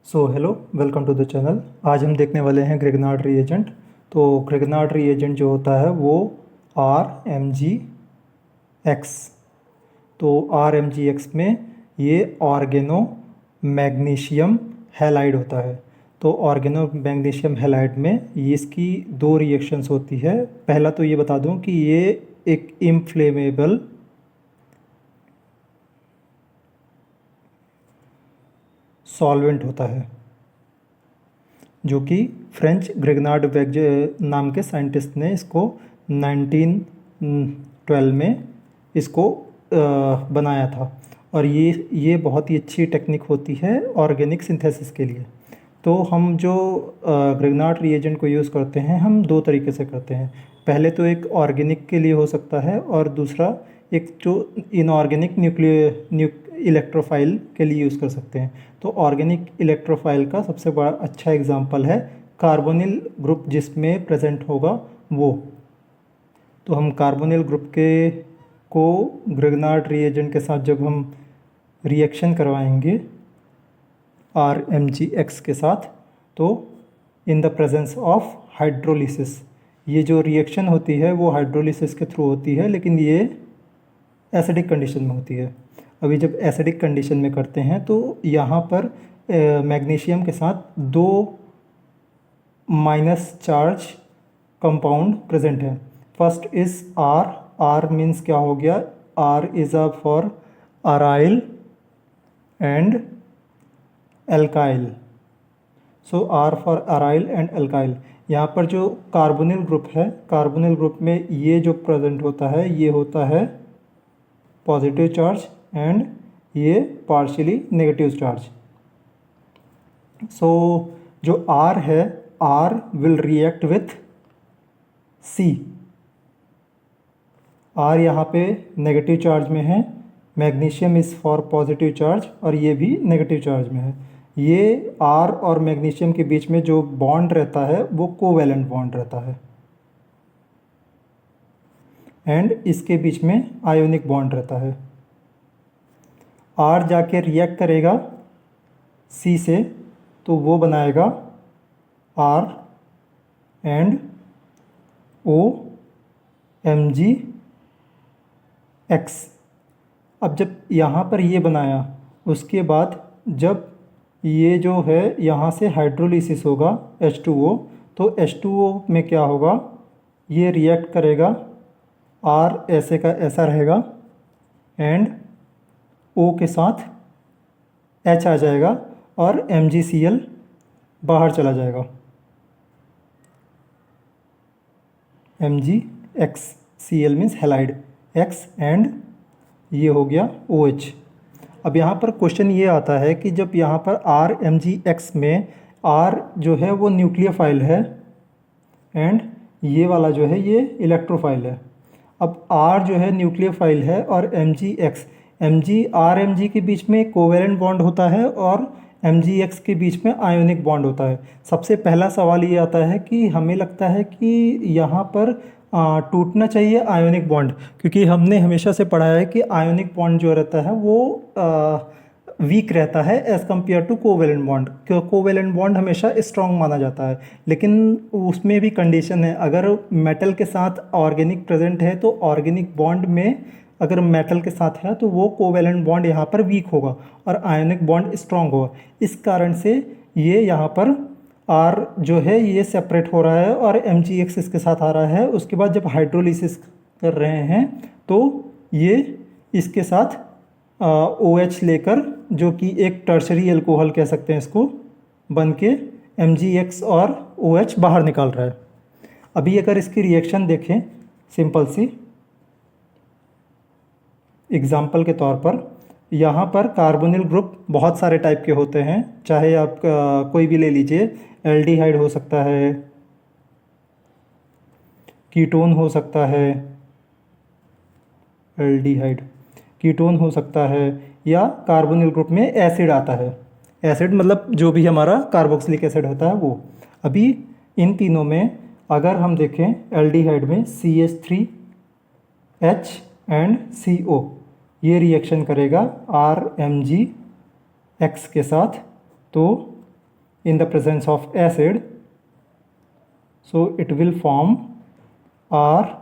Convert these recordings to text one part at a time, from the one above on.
So hello, welcome to the channel. आज हम देखने वाले हैं ग्रिग्नार्ड रिएजेंट। तो ग्रिग्नार्ड रिएजेंट जो होता है वो RMgX। तो RMgX में ये ऑर्गेनो मैग्नीशियम हैलाइड होता है। तो ऑर्गेनो मैग्नीशियम हैलाइड में ये इसकी दो रिएक्शंस होती है। पहला तो ये बता दूं कि ये एक इनफ्लेमेबल सॉल्वेंट होता है, जो कि फ्रेंच ग्रिग्नार्ड वेज नाम के साइंटिस्ट ने इसको 1912 में इसको बनाया था। और ये बहुत ही अच्छी टेक्निक होती है ऑर्गेनिक सिंथेसिस के लिए। तो हम जो ग्रिग्नार्ड रिएजेंट को यूज़ करते हैं, हम दो तरीके से करते हैं। पहले तो एक ऑर्गेनिक के लिए हो सकता है, और दूसरा एक जो इनऑर्गेनिक इलेक्ट्रोफाइल के लिए यूज़ कर सकते हैं। तो ऑर्गेनिक इलेक्ट्रोफाइल का सबसे बड़ा अच्छा एग्जांपल है कार्बोनिल ग्रुप, जिसमें प्रेजेंट होगा वो। तो हम कार्बोनिल ग्रुप को ग्रिग्नार्ड रिएजेंट के साथ जब हम रिएक्शन करवाएंगे RMgX के साथ, तो in the presence of hydrolysis, ये जो रिएक्शन होती है वो हाइड्रोलिसिस के थ्रू होती है, लेकिन ये एसिडिक कंडीशन में होती है। अभी जब एसिडिक कंडीशन में करते हैं तो यहाँ पर मैग्नीशियम के साथ दो माइनस चार्ज कंपाउंड प्रेजेंट है। फर्स्ट इज R मीन्स क्या हो गया, R is a for aryl and alkyl. So R for aryl and alkyl. यहाँ पर जो कार्बोनिल ग्रुप है, कार्बोनिल ग्रुप में ये जो प्रेजेंट होता है ये होता है पॉजिटिव चार्ज, एंड ये पार्शियली नेगेटिव चार्ज। सो जो R है, R will react with C। R यहाँ पे नेगेटिव चार्ज में है, magnesium is for positive charge, और ये भी नेगेटिव चार्ज में है। ये R और मैग्नीशियम के बीच में जो बॉन्ड रहता है वो कोवैलेंट बॉन्ड रहता है, एंड इसके बीच में आयोनिक बॉन्ड रहता है। R जाके रिएक्ट करेगा C से, तो वो बनाएगा R एंड OMgX। अब जब यहाँ पर ये बनाया, उसके बाद जब ये जो है यहाँ से हाइड्रोलिसिस होगा H2O, तो H2O में क्या होगा, ये रिएक्ट करेगा, R ऐसे का ऐसा रहेगा, एंड O के साथ H आ जाएगा, और MgCl बाहर चला जाएगा, MgX। Cl means halide, X, and ये हो गया OH। अब यहाँ पर क्वेश्चन ये आता है कि जब यहाँ पर RMgX में R जो है वो न्यूक्लियोफाइल है, एंड ये वाला जो है ये इलेक्ट्रोफाइल है। अब R जो है न्यूक्लियोफाइल है, और RMg के बीच में कोवेलेंट बॉन्ड होता है, और MgX के बीच में आयोनिक बॉन्ड होता है। सबसे पहला सवाल ये आता है कि हमें लगता है कि यहाँ पर टूटना चाहिए आयोनिक बॉन्ड, क्योंकि हमने हमेशा से पढ़ा है कि आयोनिक बॉन्ड जो रहता है वो वीक रहता है as compare to covalent bond. Covalent bond हमेशा स्ट्रॉन्ग माना जाता है, लेकिन उसमें भी कंडीशन है। अगर मेटल के साथ ऑर्गेनिक प्रेजेंट है, तो ऑर्गेनिक बॉन्ड में अगर मेटल के साथ है तो वो कोवेलेंट बॉन्ड यहाँ पर वीक होगा और आयोनिक बॉन्ड स्ट्रॉन्ग होगा। इस कारण से ये यहाँ पर R जो है ये सेपरेट हो रहा है, और MgX इसके साथ आ रहा है। उसके बाद जब हाइड्रोलिसिस कर रहे हैं तो ये इसके साथ OH लेकर, जो कि एक टर्शरी एल्कोहल कह सकते हैं इसको, बन के MgX और OH बाहर निकाल रहा है। अभी अगर इसकी रिएक्शन देखें सिंपल सी एग्जाम्पल के तौर पर, यहाँ पर कार्बोनिल ग्रुप बहुत सारे टाइप के होते हैं, चाहे आप कोई भी ले लीजिए। एल्डिहाइड हो सकता है, कीटोन हो सकता है, एल्डिहाइड कीटोन हो सकता है, या कार्बोनिल ग्रुप में एसिड आता है। एसिड मतलब जो भी हमारा कार्बोक्सिलिक एसिड होता है वो। अभी इन तीनों में अगर हम देखें, एल्डिहाइड में CH3H एंड CO, ये रिएक्शन करेगा RMgX के साथ, तो in the presence of acid, so it will form ROH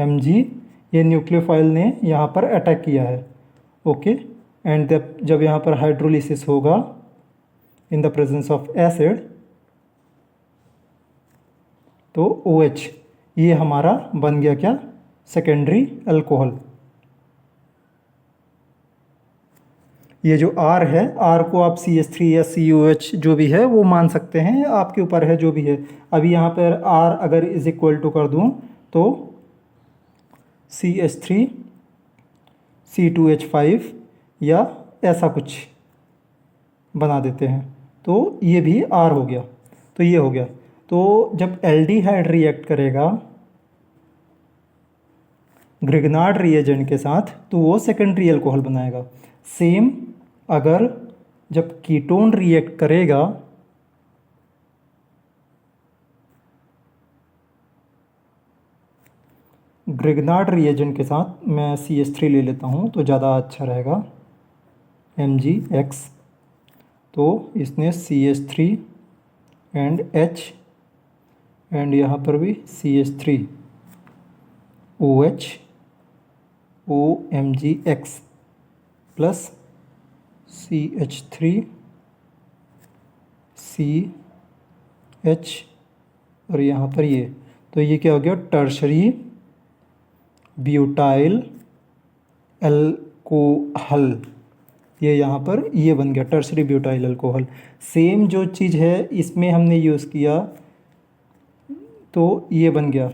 Mg। ये न्यूक्लियोफाइल ने यहाँ पर अटैक किया है, ओके। एंड जब यहाँ पर हाइड्रोलिसिस होगा in the presence of acid, तो OH ये हमारा बन गया क्या, सेकेंडरी अल्कोहल। ये जो R है, R को आप CH3 या COH जो भी है वो मान सकते हैं, आपके ऊपर है जो भी है। अभी यहाँ पर R अगर इज इक्वल टू कर दूँ तो CH3 C2H5 या ऐसा कुछ बना देते हैं, तो ये भी R हो गया। तो ये हो गया। तो जब एल्डिहाइड रिएक्ट करेगा ग्रिग्नार्ड रिएजेंट के साथ तो वो सेकेंडरी अल्कोहल बनाएगा। सेम अगर जब कीटोन रिएक्ट करेगा ग्रिग्नार्ड रिएजेंट के साथ, मैं CH3 ले लेता हूँ तो ज़्यादा अच्छा रहेगा, MgX। तो इसने CH3 एंड H एंड यहाँ पर भी CH3 OH OMgX plus CH3 CH और यहाँ पर ये, तो ये क्या हो गया, टर्शरी ब्यूटाइल अल्कोहल। ये यहाँ पर ये बन गया टर्शरी ब्यूटाइल अल्कोहल। सेम जो चीज़ है इसमें हमने यूज़ किया तो ये बन गया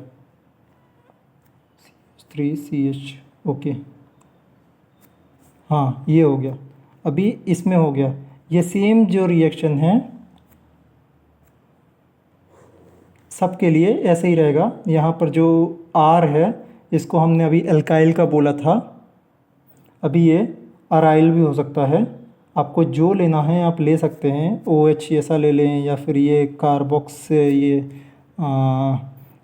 3CH, ओके। हाँ ये हो गया, अभी इसमें हो गया। ये सेम जो रिएक्शन है सबके लिए ऐसे ही रहेगा। यहाँ पर जो R है इसको हमने अभी एल्काइल का बोला था, अभी ये अराइल भी हो सकता है। आपको जो लेना है आप ले सकते हैं, OH ऐसा ले लें या फिर ये कार्बोक्स, ये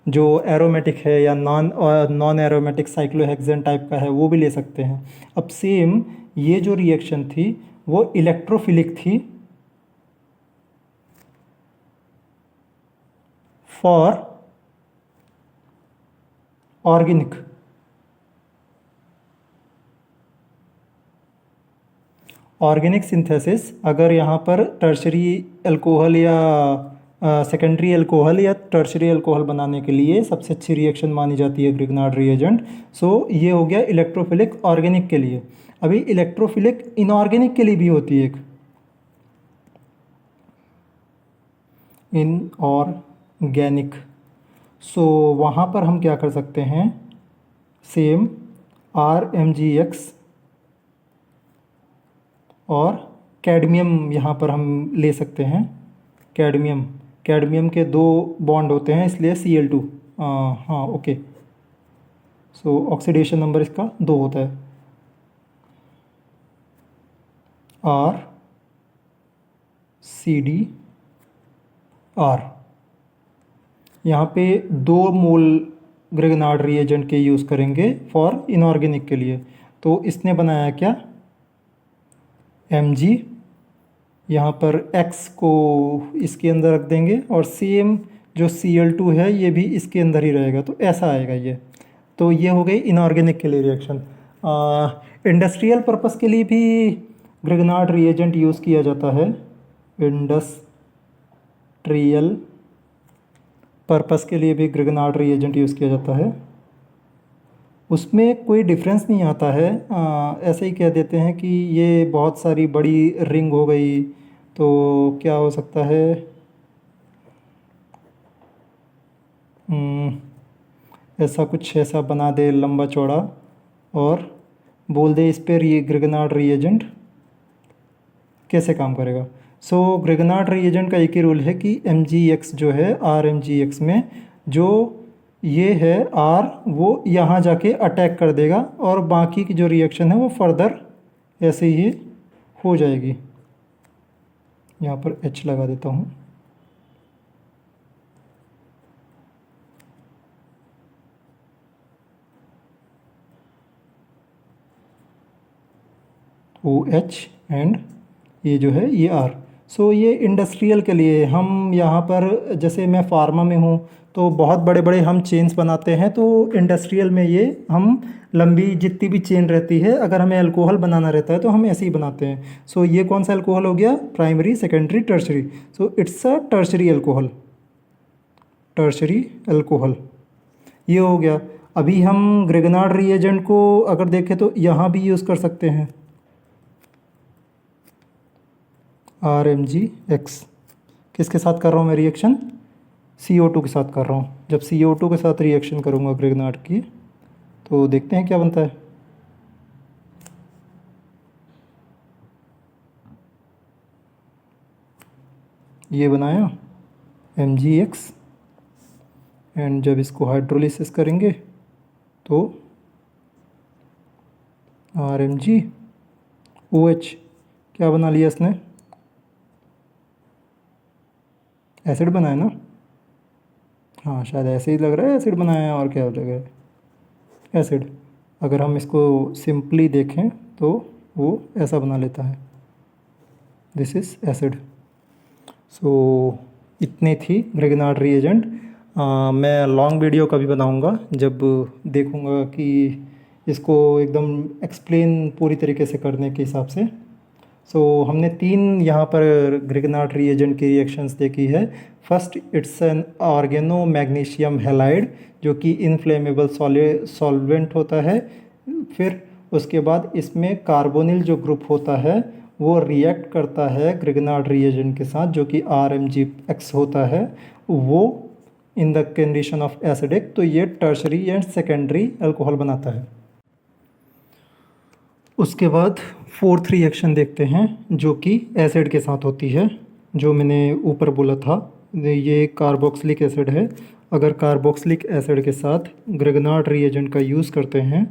जो एरोमेटिक है या नॉन एरोमेटिक साइक्लोहेक्सेन टाइप का है वो भी ले सकते हैं। अब सेम ये जो रिएक्शन थी वो इलेक्ट्रोफिलिक थी फॉर ऑर्गेनिक सिंथेसिस। अगर यहाँ पर टर्शरी अल्कोहल या सेकेंडरी अल्कोहल या टर्शरी अल्कोहल बनाने के लिए सबसे अच्छी रिएक्शन मानी जाती है ग्रिग्नार्ड रिएजेंट। सो ये हो गया इलेक्ट्रोफिलिक ऑर्गेनिक के लिए। अभी इलेक्ट्रोफिलिक इनऑर्गेनिक के लिए भी होती है एक, इनऑर्गेनिक। सो वहाँ पर हम क्या कर सकते हैं, सेम RMgX और कैडमियम यहाँ पर हम ले सकते हैं। कैडमियम के 2 बॉन्ड होते हैं इसलिए Cl2, हाँ ओके। सो ऑक्सीडेशन नंबर इसका 2 होता है, RCdR। यहाँ पे 2 मोल ग्रिग्नार्ड रिएजेंट के यूज़ करेंगे फॉर इनऑर्गेनिक के लिए। तो इसने बनाया क्या, Mg। यहाँ पर X को इसके अंदर रख देंगे और सेम जो Cl2 है ये भी इसके अंदर ही रहेगा, तो ऐसा आएगा ये। तो ये हो गई इनऑर्गेनिक के लिए रिएक्शन। इंडस्ट्रियल पर्पस के लिए भी ग्रिग्नार्ड रिएजेंट यूज़ किया जाता है। इंडस्ट्रियल पर्पस के लिए भी ग्रिग्नार्ड रिएजेंट यूज़ किया जाता है। उसमें कोई डिफरेंस नहीं आता है, ऐसे ही कह देते हैं कि ये बहुत सारी बड़ी रिंग हो गई तो क्या हो सकता है, ऐसा कुछ ऐसा बना दे लंबा चौड़ा और बोल दे इस पर ये ग्रिग्नार्ड रिएजेंट कैसे काम करेगा। सो ग्रिग्नार्ड रिएजेंट का एक ही रूल है कि MgX जो है RMgX में जो ये है R वो यहाँ जाके अटैक कर देगा और बाकी की जो रिएक्शन है वो फर्दर ऐसे ही हो जाएगी। यहाँ पर H लगा देता हूँ। OH एंड ये जो है ये R। सो ये इंडस्ट्रियल के लिए हम यहाँ पर, जैसे मैं फार्मा में हूँ तो बहुत बड़े बड़े हम चेन्स बनाते हैं, तो इंडस्ट्रियल में ये हम लंबी जितनी भी चेन रहती है, अगर हमें अल्कोहल बनाना रहता है तो हम ऐसे ही बनाते हैं। सो ये कौन सा अल्कोहल हो गया? Primary, secondary, tertiary. So it's a tertiary alcohol, tertiary alcohol ये हो गया। अभी हम ग्रेगनार्ड रिएजेंट को अगर देखें तो यहाँ भी यूज़ कर सकते हैं, RMgX। किसके साथ कर रहा हूँ मैं रिएक्शन? CO2 के साथ कर रहा हूँ। जब CO2 के साथ रिएक्शन करूँगा ग्रेगनार्ड की, तो देखते हैं क्या बनता है। ये बनाया MgX, एंड जब इसको हाइड्रोलिसिस करेंगे तो RMgOH क्या बना लिया इसने? एसिड बनाया ना? हाँ, शायद ऐसे ही लग रहा है एसिड बनाया है, और क्या हो जाएगा? एसिड। अगर हम इसको सिंपली देखें तो वो ऐसा बना लेता है, दिस इज़ एसिड। सो इतनी थी ग्रेगनार्ड रिएजेंट। मैं लॉन्ग वीडियो का भी बनाऊंगा जब देखूंगा कि इसको एकदम एक्सप्लेन पूरी तरीके से करने के हिसाब से। सो हमने 3 यहाँ पर ग्रेगनार्ड रिएजेंट की रिएक्शंस देखी है। First, it's an organo magnesium halide जो कि इनफ्लेमेबल सॉल्वेंट होता है। फिर उसके बाद इसमें कार्बोनिल जो ग्रुप होता है वो रिएक्ट करता है ग्रेगनार्ड रिएजेंट के साथ, जो कि RMgX होता है, वो in the condition of acidic. तो ये टर्शरी एंड सेकेंडरी अल्कोहल बनाता है। उसके बाद फोर्थ रिएक्शन देखते हैं जो कि एसिड के साथ होती है, जो मैंने ऊपर बोला था, ये कार्बोक्सिलिक एसिड है। अगर कार्बोक्सिलिक एसिड के साथ ग्रेगनार्ड रिएजेंट का यूज़ करते हैं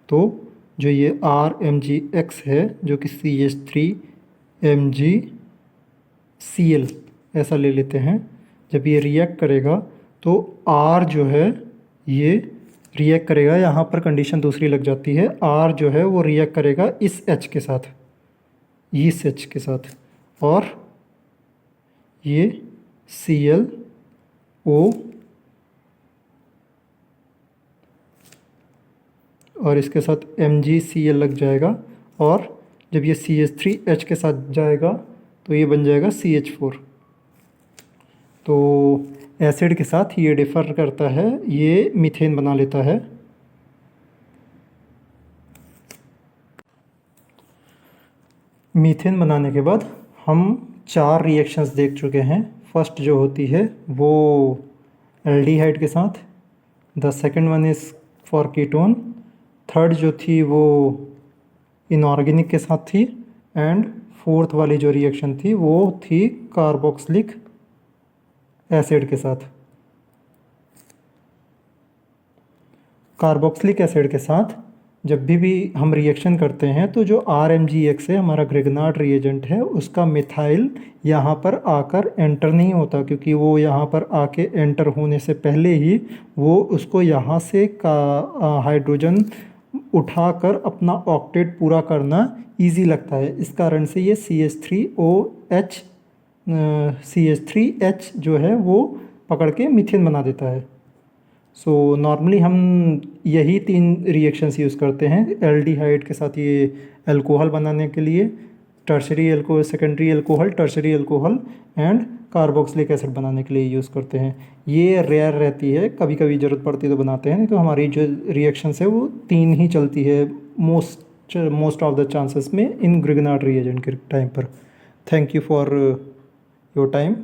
तो जो ये RMgX है, जो कि CH3MgCl ऐसा ले लेते हैं, जब ये रिएक्ट करेगा तो R जो है ये रिएक्ट करेगा, यहाँ पर कंडीशन दूसरी लग जाती है। R जो है वो रिएक्ट करेगा इस H के साथ, इस H के साथ, और ये ClO और इसके साथ MgCl लग जाएगा, और जब ये CH3H के साथ जाएगा तो ये बन जाएगा CH4। तो एसिड के साथ ये डिफ़र करता है, ये मीथेन बना लेता है। मीथेन बनाने के बाद हम 4 रिएक्शंस देख चुके हैं। फर्स्ट जो होती है वो एल्डिहाइड के साथ, the second one is for ketone, third जो थी वो इनऑर्गेनिक के साथ थी, एंड फोर्थ वाली जो रिएक्शन थी वो थी कार्बोक्सिलिक एसिड के साथ। कार्बोक्सिलिक एसिड के साथ जब भी हम रिएक्शन करते हैं तो जो RMgX है, हमारा ग्रेगनार्ड रिएजेंट है, उसका मिथाइल यहाँ पर आकर एंटर नहीं होता, क्योंकि वो यहाँ पर आके एंटर होने से पहले ही वो उसको यहाँ से का हाइड्रोजन उठाकर अपना ऑक्टेट पूरा करना इजी लगता है। इस कारण से ये CH3H जो है वो पकड़ के मीथेन बना देता है। सो नॉर्मली हम यही 3 रिएक्शंस यूज़ करते हैं एल्डिहाइड के साथ ये अल्कोहल बनाने के लिए, tertiary alcohol, secondary alcohol, tertiary alcohol, and carboxylic acid बनाने के लिए यूज़ करते हैं। ये रेयर रहती है, कभी कभी ज़रूरत पड़ती है तो बनाते हैं, नहीं तो हमारी जो रिएक्शंस है वो 3 ही चलती है मोस्ट ऑफ द चांसेस में इन ग्रेगनार्ड रिएजेंट के टाइम पर। Thank you for your time.